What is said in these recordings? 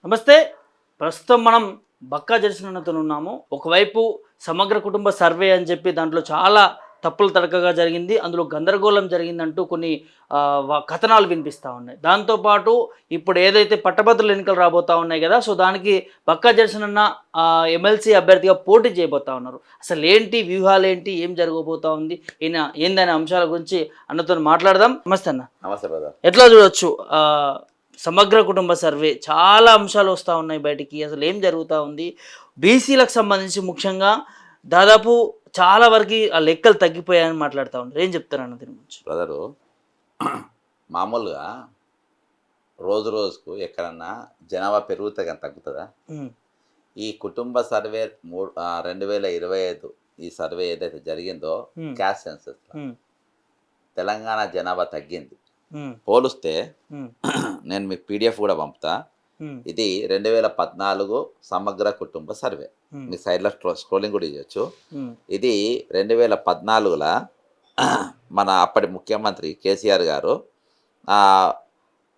నమస్తే. ప్రస్తుతం మనం బక్కా జడ్సినతో ఉన్నాము. ఒకవైపు సమగ్ర కుటుంబ సర్వే అని చెప్పి దాంట్లో చాలా తప్పులు తడకగా జరిగింది. అందులో గందరగోళం జరిగిందంటూ కొన్ని కథనాలు వినిపిస్తూ ఉన్నాయి. దాంతోపాటు ఇప్పుడు ఏదైతే పట్టభద్రుల ఎన్నికలు రాబోతా ఉన్నాయి కదా! సో, దానికి బక్కా జడ్సన్ అన్న ఎమ్మెల్సీ అభ్యర్థిగా పోటీ చేయబోతా ఉన్నారు. అసలు ఏంటి వ్యూహాలేంటి? ఏం జరగబోతా ఉంది? ఏందనే అంశాల గురించి అన్నతో మాట్లాడదాం. నమస్తే అన్న. నమస్తే బ్రదర్. ఎట్లా చూడొచ్చు సమగ్ర కుటుంబ సర్వే చాలా అంశాలు వస్తూ ఉన్నాయి బయటికి. అసలు ఏం జరుగుతూ ఉంది? బీసీలకు సంబంధించి ముఖ్యంగా దాదాపు చాలా వరకు ఆ లెక్కలు తగ్గిపోయాయని మాట్లాడుతూ ఉన్నారు. ఏం చెప్తారన్న దీని గురించి? బ్రదరు, మామూలుగా రోజు రోజుకు ఎక్కడన్నా జనాభా పెరుగుతే కానీ తగ్గుతుందా? ఈ కుటుంబ సర్వే 2025 ఈ సర్వే ఏదైతే జరిగిందో క్యాస్ట్ సెన్సస్ తెలంగాణ జనాభా తగ్గింది. పోలిస్తే నేను మీకు పీడిఎఫ్ కూడా పంపుతా. ఇది 2014 సమగ్ర కుటుంబ సర్వే. మీ సైడ్లో స్క్రోలింగ్ కూడా చేయొచ్చు. ఇది 2014లో మన అప్పటి ముఖ్యమంత్రి కేసీఆర్ గారు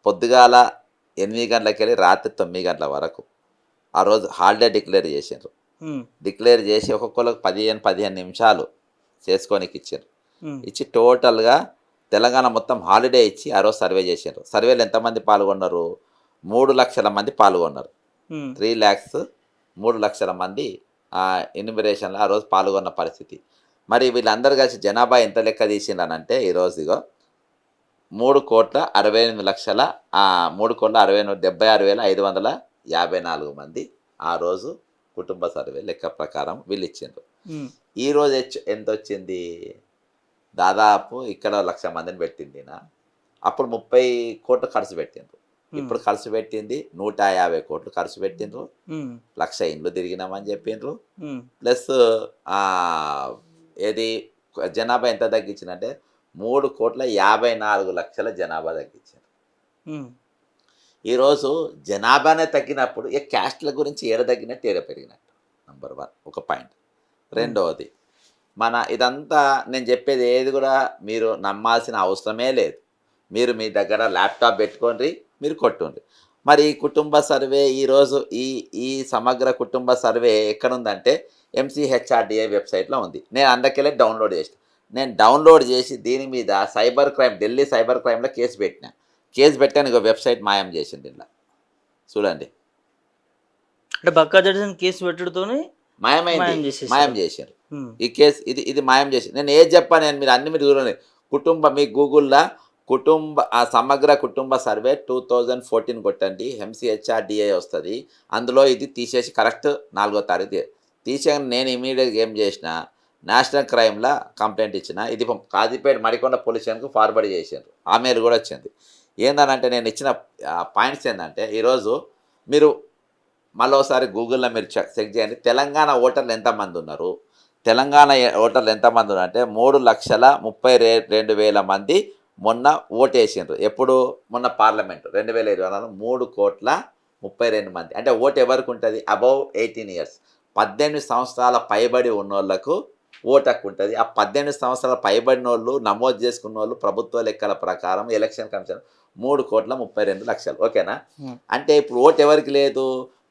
పొద్దుగాల 8 గంటలకు వెళ్ళి రాత్రి 9 గంటల వరకు ఆ రోజు హాలిడే డిక్లేర్ చేసారు. డిక్లేర్ చేసి ఒక్కొక్కరికి 15 నిమిషాలు చేసుకోనికి ఇచ్చారు. ఇచ్చి టోటల్గా తెలంగాణ మొత్తం హాలిడే ఇచ్చి ఆ రోజు సర్వే చేశారు. సర్వేలో ఎంతమంది పాల్గొన్నారు? 3 లక్షల మంది పాల్గొన్నారు. 3 lakhs 3 లక్షల మంది ఎన్యూమరేషన్లో ఆ రోజు పాల్గొన్న పరిస్థితి. మరి వీళ్ళందరూ కలిసి జనాభా ఎంత లెక్క తీసిండనంటే ఈరోజు 3,68,76,554 మంది ఆ రోజు కుటుంబ సర్వే లెక్క ప్రకారం వీళ్ళు ఇచ్చిండ్రు. ఈరోజు ఎంత వచ్చింది? దాదాపు ఇక్కడ 1,00,000 మందిని పెట్టింది. అప్పుడు 30 కోట్లు ఖర్చు పెట్టిండ్రు. ఇప్పుడు ఖర్చు పెట్టింది 150 కోట్లు ఖర్చు పెట్టిండ్రు. 1,00,000 ఇండ్లు తిరిగినామని చెప్పిండ్రు. ప్లస్ ఏది జనాభా ఎంత తగ్గించిందంటే 3,54,00,000 జనాభా తగ్గించారు. ఈరోజు జనాభానే తగ్గినప్పుడు క్యాస్ట్ల గురించి ఏడ తగ్గినట్టు ఏడ పెరిగినట్టు నంబర్ 1 ఒక పాయింట్. రెండవది, మన ఇదంతా నేను చెప్పేది ఏది కూడా మీరు నమ్మాల్సిన అవసరమే లేదు. మీరు మీ దగ్గర ల్యాప్టాప్ పెట్టుకోండి, మీరు కొట్టుండ్రి. మరి ఈ కుటుంబ సర్వే ఈరోజు ఈ సమగ్ర కుటుంబ సర్వే ఎక్కడుందంటే MCHRDA వెబ్సైట్లో ఉంది. నేను అందుకెళ్ళి డౌన్లోడ్ చేసిన. నేను డౌన్లోడ్ చేసి దీని మీద సైబర్ క్రైమ్, ఢిల్లీ సైబర్ క్రైమ్లో కేసు పెట్టిన. కేసు పెట్టాను, వెబ్సైట్ మాయం చేసింది. ఇలా చూడండి, అంటే బక్కా జడ్సన్ కేసు పెట్టడంతోనే మాయం చేశారు ఈ కేసు. ఇది మాయం చేసి నేను ఏది చెప్పాను, మీరు అన్ని మీరు చూడండి. మీ గూగుల్లో సమగ్ర కుటుంబ సర్వే 2014 కొట్టండి, MCHRDA వస్తుంది. అందులో ఇది తీసేసి కరెక్ట్ 4వ తారీఖు తీసేయని నేను ఇమీడియట్గా ఏం చేసిన, నేషనల్ క్రైమ్లో కంప్లైంట్ ఇచ్చిన. ఇది కాజీపేట మడికొండ పోలీస్ స్టేషన్కు ఫార్వర్డ్ చేశారు. ఆమెలు కూడా వచ్చింది. ఏందనంటే నేను ఇచ్చిన పాయింట్స్ ఏంటంటే, ఈరోజు మీరు మరోసారి గూగుల్లో మీరు చెక్ చేయండి. తెలంగాణ ఓటర్లు ఎంతమంది ఉన్నారు? తెలంగాణ ఓటర్లు ఎంతమంది ఉన్నారు అంటే 3,32,000 మంది మొన్న ఓటేసిండ్రు. ఎప్పుడు? మొన్న పార్లమెంటు 2024 3,32,000 మంది. అంటే ఓటు ఎవరికి ఉంటుంది? అబౌవ్ 18 years, 18 సంవత్సరాల పైబడి ఉన్నోళ్లకు ఓటు హక్కు ఉంటుంది. ఆ 18 సంవత్సరాల పైబడిన వాళ్ళు నమోదు చేసుకున్న వాళ్ళు ప్రభుత్వ లెక్కల ప్రకారం ఎలక్షన్ కమిషన్ 3,32,00,000. ఓకేనా? అంటే ఇప్పుడు ఓటు ఎవరికి లేదు?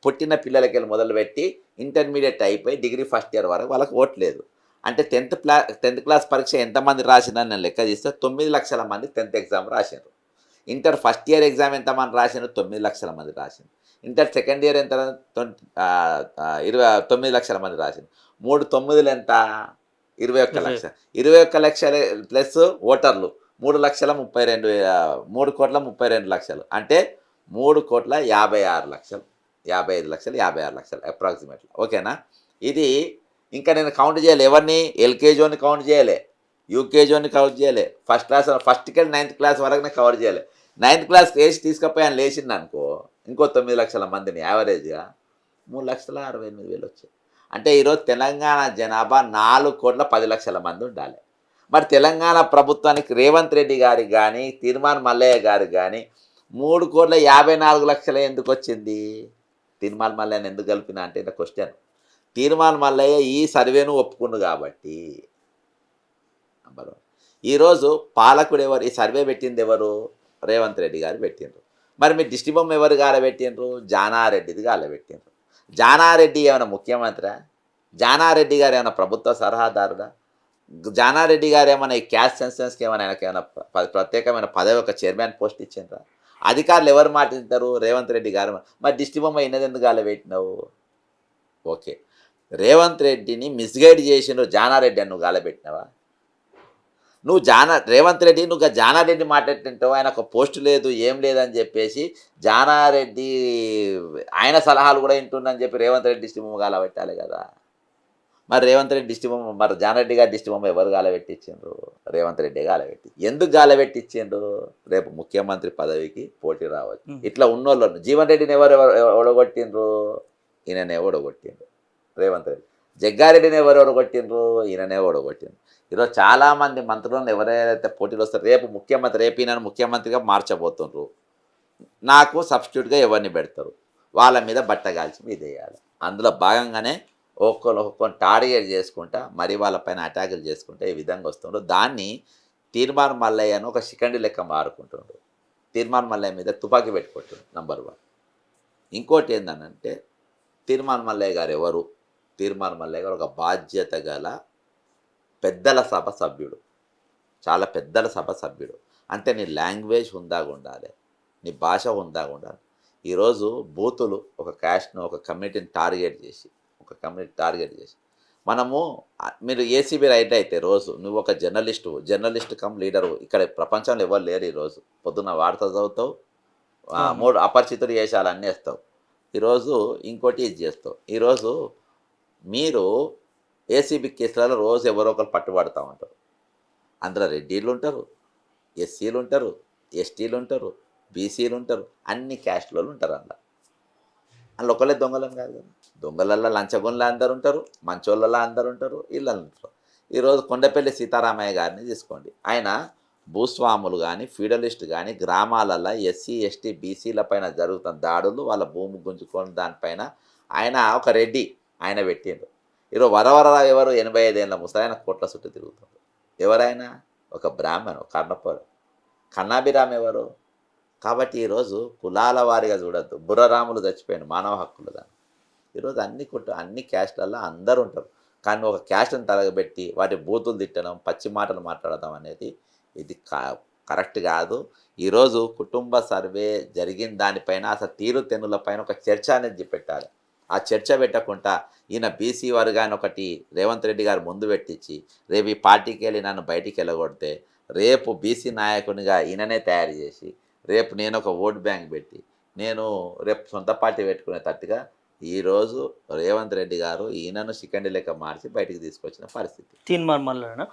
పుట్టిన పిల్లలకి వెళ్ళి మొదలుపెట్టి ఇంటర్మీడియట్ అయిపోయి డిగ్రీ ఫస్ట్ ఇయర్ వరకు వాళ్ళకి ఓటు లేదు. అంటే 10th క్లాస్ పరీక్ష ఎంతమంది రాసినారని నేను లెక్క తీస్తే 9 లక్షల మంది 10th ఎగ్జామ్ రాసినారు. ఇంటర్ ఫస్ట్ ఇయర్ ఎగ్జామ్ ఎంతమంది రాసినారు? 9 లక్షల మంది రాసినారు. ఇంటర్ సెకండ్ ఇయర్ ఎంత? 29 లక్షల మంది రాసినారు. 3 9లు ఎంత? 21 లక్షలు. 21 లక్షలు ప్లస్ ఓటర్లు 3,32,00,000 అంటే 3,56,00,000, 55 లక్షలు, 56 లక్షలు అప్రాక్సిమేట్లీ. ఓకేనా? ఇది ఇంకా నేను కౌంట్ చేయలే. ఎవరిని? ఎల్కేజీని కౌంట్ చేయలే, యూకేజీని కౌంట్ చేయలే, ఫస్ట్కి వెళ్ళి 9th క్లాస్ వరకు నేను కవర్ చేయలే. 9th క్లాస్ వేసి తీసుకుపోయి ఆయన లేచింది అనుకో, ఇంకో 9 లక్షల మందిని యావరేజ్గా 3,68,000 వచ్చాయి. అంటే ఈరోజు తెలంగాణ జనాభా 4,10,00,000 మంది ఉండాలి. మరి తెలంగాణ ప్రభుత్వానికి రేవంత్ రెడ్డి గారికి కానీ తీర్మాన్ మల్లయ్య గారికి కానీ 3,54,00,000 ఎందుకు వచ్చింది? తీర్మాన్ మల్లయ్యని ఎందుకు కలిపినా అంటే నా క్వశ్చన్. తీర్మాన్ మల్లయ్య ఈ సర్వేను ఒప్పుకుండు కాబట్టి. నంబర్ 1. ఈరోజు పాలకుడు ఎవరు? ఈ సర్వే పెట్టింది ఎవరు? రేవంత్ రెడ్డి గారు పెట్టిండ్రు. మరి మీ దిష్టి బొమ్మ ఎవరు గాలబెట్టిండ్రు? జానారెడ్డిది గాలబెట్టిండ్రు. జానారెడ్డి ఏమైనా ముఖ్యమంత్రి? జానారెడ్డి గారు ఏమైనా ప్రభుత్వ సలహాదారుడా? జానారెడ్డి గారు ఏమైనా ఈ క్యాస్ట్ సెన్సెన్స్కి ఏమైనా ఆయనకి ఏమైనా ప్రత్యేకమైన పదవి ఒక చైర్మన్ పోస్ట్ ఇచ్చిండ్రా? అధికారులు ఎవరు మాట వింటారు? రేవంత్ రెడ్డి గారు. మరి దిష్టి బొమ్మ ఇన్నదెందుకు గాలబెట్టినావు? ఓకే, రేవంత్ రెడ్డిని మిస్గైడ్ చేసిండ్రు జానారెడ్డి అని నువ్వు గాలబెట్టినావా? నువ్వు రేవంత్ రెడ్డి నువ్వు జానారెడ్డి మాట్లాడుతుంటావు, ఆయన ఒక పోస్ట్ లేదు ఏం లేదని చెప్పేసి జానారెడ్డి ఆయన సలహాలు కూడా వింటుందని చెప్పి రేవంత్ రెడ్డి దిష్టి బొమ్మ గాలబెట్టాలి కదా. మరి రేవంత్ రెడ్డి దిష్టి బొమ్మ, మరి జానారెడ్డి గారి దిష్టి బొమ్మ ఎవరు గాలబెట్టించిండ్రు? రేవంత్ రెడ్డి గాలబెట్టి. ఎందుకు గాలబెట్టించిండ్రు? రేపు ముఖ్యమంత్రి పదవికి పోటీ రావచ్చు. ఇట్లా ఉన్నోళ్ళను జీవన్ రెడ్డిని ఎవరు ఓడగొట్టిండ్రు? ఈయననే ఓడగొట్టిండ్రు రేవంత్ రెడ్డి. జగ్గారెడ్డిని ఎవరు ఓడగొట్టిండ్రు? ఈయననే ఓడగొట్టిండ్రు. ఈరోజు చాలామంది మంత్రులను ఎవరైతే పోటీలు వస్తారు, రేపు ఈయనను ముఖ్యమంత్రిగా మార్చబోతుండ్రు, నాకు సబ్స్టిట్యూట్గా ఎవరిని పెడతారు? వాళ్ళ మీద బట్టగాల్చి మీద వేయాలి. అందులో భాగంగానే ఒక్కొక్కరు టార్గెట్ చేసుకుంటా మరి వాళ్ళపైన అటాకులు చేసుకుంటే ఈ విధంగా వస్తుండ్రు. దాన్ని తీర్మాన్ మల్లయ్యను ఒక శిఖండి లెక్క మారుకుంటుండ్రు. తీర్మాన్ మల్లయ్య మీద తుపాకీ పెట్టుకుంటుండ్రు. నంబర్ 1. ఇంకోటి ఏంటంటే తీర్మాన్ మల్లయ్య గారు ఎవరు? తీర్మాన్ మల్లయ్య గారు ఒక బాధ్యత గల పెద్దల సభ సభ్యుడు, చాలా పెద్దల సభ సభ్యుడు. అంటే నీ లాంగ్వేజ్ హుందాగా ఉండాలి, నీ భాష హుందాగా ఉండాలి. ఈరోజు బూతులు ఒక క్యాస్ట్ను ఒక కమ్యూనిటీని టార్గెట్ చేసి మనము మీరు ఏసీబీ రైట్ అయితే రోజు నువ్వు ఒక జర్నలిస్ట్ కమ్ లీడరు. ఇక్కడ ప్రపంచంలో ఎవరు లేరు. ఈరోజు పొద్దున్న వార్త చదువుతావు, 3 అపరిచితులు వేషాలు అన్నీ వేస్తావు, ఈరోజు ఇంకోటి ఇది చేస్తావు. ఈరోజు మీరు ఏసీబీ కేసులలో రోజు ఎవరో ఒకరు పట్టుబడుతూ ఉంటారు. అందులో రెడ్డిలు ఉంటారు, ఎస్సీలు ఉంటారు, ఎస్టీలు ఉంటారు, బీసీలు ఉంటారు, అన్ని క్యాస్ట్లలో ఉంటారు. అందులో ఒకళ్ళే దొంగలని కాదు కదా. దొంగలల్లో లంచగొండలు అందరు ఉంటారు, మంచోళ్ళలో అందరు ఉంటారు, ఇళ్ళల్లో ఉంటారు. ఈరోజు కొండపల్లి సీతారామయ్య గారిని తీసుకోండి. ఆయన భూస్వాములు కానీ ఫీడలిస్ట్ కానీ గ్రామాలలో ఎస్సీ ఎస్టీ బీసీల పైన జరుగుతున్న దాడులు, వాళ్ళ భూమి గుంజుకొని దానిపైన ఆయన ఒక రెడ్డి ఆయన పెట్టిండు. ఈరోజు వరవరరావు ఎవరు? 85 ఏళ్ళ ముసలాయన కోట్ల చుట్టూ తిరుగుతాడు. ఎవరైనా ఒక బ్రాహ్మణు కర్ణపడు. కన్నాభిరామ్ ఎవరు? కాబట్టి ఈరోజు కులాల వారిగా చూడద్దు. బుర్రరాములు చచ్చిపోయాడు మానవ హక్కులు దాన్ని. ఈరోజు అన్ని క్యాస్ట్లలో అందరూ ఉంటారు. కానీ ఒక క్యాస్ట్ని తలగబెట్టి వాటి బూతులు తిట్టడం, పచ్చి మాటలు మాట్లాడడం అనేది ఇది కరెక్ట్ కాదు. ఈరోజు కుటుంబ సర్వే జరిగిన దానిపైన అసలు తీరుతెన్నులపైన ఒక చర్చ అనేది పెట్టాలి. ఆ చర్చ పెట్టకుండా ఈయన బీసీ వర్గాన్ని ఒకటి రేవంత్ రెడ్డి గారు ముందు పెట్టించి రేపు ఈ పార్టీకి వెళ్ళి నన్ను బయటికి వెళ్ళగొడితే రేపు బీసీ నాయకునిగా ఈయననే తయారు చేసి రేపు నేను ఒక ఓట్ బ్యాంక్ పెట్టి నేను రేపు సొంత పార్టీ పెట్టుకునే తట్టుగా ఈరోజు రేవంత్ రెడ్డి గారు ఈయనను శిఖండి లెక్క మార్చి బయటికి తీసుకొచ్చిన పరిస్థితి. తీర్మాన్ మల్లయ్య